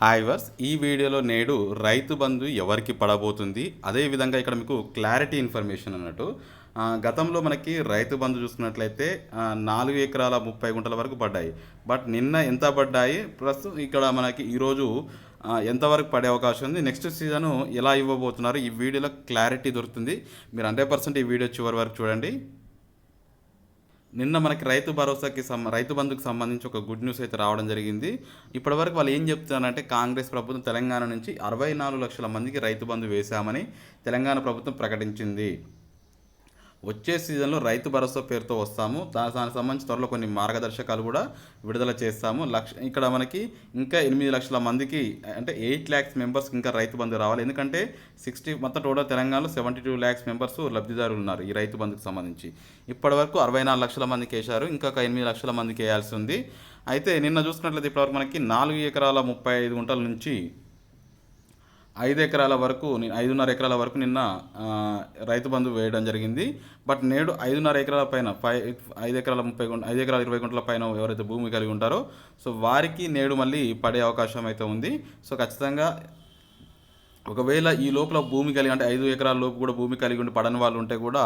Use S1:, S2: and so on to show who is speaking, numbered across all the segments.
S1: Hi verse ఈ వీడియోలో నేడు రైతు బంధు ఎవరికి పడబోతుంది అదేవిధంగా ఇక్కడ మీకు క్లారిటీ ఇన్ఫర్మేషన్ అన్నట్టు గతంలో మనకి రైతు బంధు చూసుకున్నట్లయితే 4 ఎకరాల 30 గుంటల వరకు పడ్డాయి. బట్ నిన్న ఎంత పడ్డాయి ప్లస్ ఇక్కడ మనకి ఈరోజు ఎంతవరకు పడే అవకాశం ఉంది, నెక్స్ట్ సీజను ఎలా ఇవ్వబోతున్నారు, ఈ వీడియోలో క్లారిటీ దొరుకుతుంది. మీరు 100% ఈ వీడియో చివరి వరకు చూడండి. నిన్న మనకి రైతు బంధుకు సంబంధించి ఒక గుడ్ న్యూస్ అయితే రావడం జరిగింది. ఇప్పటివరకు వాళ్ళు ఏం చెప్తున్నారంటే కాంగ్రెస్ ప్రభుత్వం తెలంగాణ నుంచి 64 లక్షల మందికి రైతు బంధు వేశామని తెలంగాణ ప్రభుత్వం ప్రకటించింది. వచ్చే సీజన్లో రైతు భరోసా పేరుతో వస్తాము. దానికి సంబంధించి త్వరలో కొన్ని మార్గదర్శకాలు కూడా విడుదల చేస్తాము. ఇక్కడ మనకి ఇంకా 8 లక్షల మందికి అంటే 8 lakhs మెంబర్స్కి ఇంకా రైతు బంధు రావాలి. ఎందుకంటే మొత్తం టోటల్ తెలంగాణలో 72 lakhs మెంబర్స్ లబ్ధిదారులు ఉన్నారు ఈ రైతు బంధుకు సంబంధించి. ఇప్పటివరకు 64 లక్షల మందికి వేశారు, ఇంకొక 8 లక్షల మందికి వేయాల్సి ఉంది. అయితే నిన్న చూసుకున్నట్లయితే ఇప్పటివరకు మనకి 4 ఎకరాల 35 గుంటల నుంచి 5 ఎకరాల వరకు 5.5 ఎకరాల వరకు నిన్న రైతు బంధు వేయడం జరిగింది. బట్ నేడు 5.5 ఎకరాల పైన 5 ఎకరాల 5 ఎకరాల 20 గుంటల పైన ఎవరైతే భూమి కలిగి ఉంటారో సో వారికి నేడు మళ్ళీ పడే అవకాశం అయితే ఉంది. సో ఖచ్చితంగా ఒకవేళ ఈ లోపల భూమి కలిగి అంటే 5 ఎకరాల లోపు కూడా భూమి కలిగి ఉండి పడని వాళ్ళు ఉంటే కూడా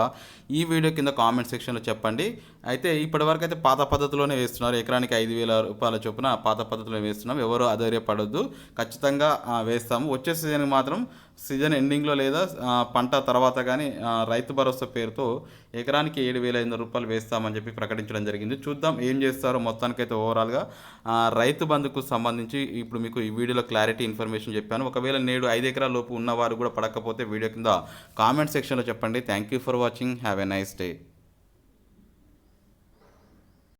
S1: ఈ వీడియో కింద కామెంట్ సెక్షన్లో చెప్పండి. అయితే ఇప్పటివరకు అయితే పాత పద్ధతిలోనే వేస్తున్నారు. ఎకరానికి 5,000 రూపాయల చొప్పున పాత పద్ధతిలో వేస్తున్నాం. ఎవరు అధైర్యపడొద్దు, ఖచ్చితంగా వేస్తాము. వచ్చే సీజన్కి మాత్రం సీజన్ ఎండింగ్లో లేదా పంట తర్వాత కానీ రైతు భరోసా పేరుతో ఎకరానికి 7,500 రూపాయలు వేస్తామని చెప్పి ప్రకటించడం జరిగింది. చూద్దాం ఏం చేస్తారో. మొత్తానికైతే ఓవరాల్గా రైతు బంధుకు సంబంధించి ఇప్పుడు మీకు ఈ వీడియోలో క్లారిటీ ఇన్ఫర్మేషన్ చెప్పాను. ఒకవేళ నేడు 5 ఎకరాల లోపు ఉన్నవారు కూడా పడకపోతే వీడియో కింద కామెంట్ సెక్షన్లో చెప్పండి. Thank you for watching. Have a nice day.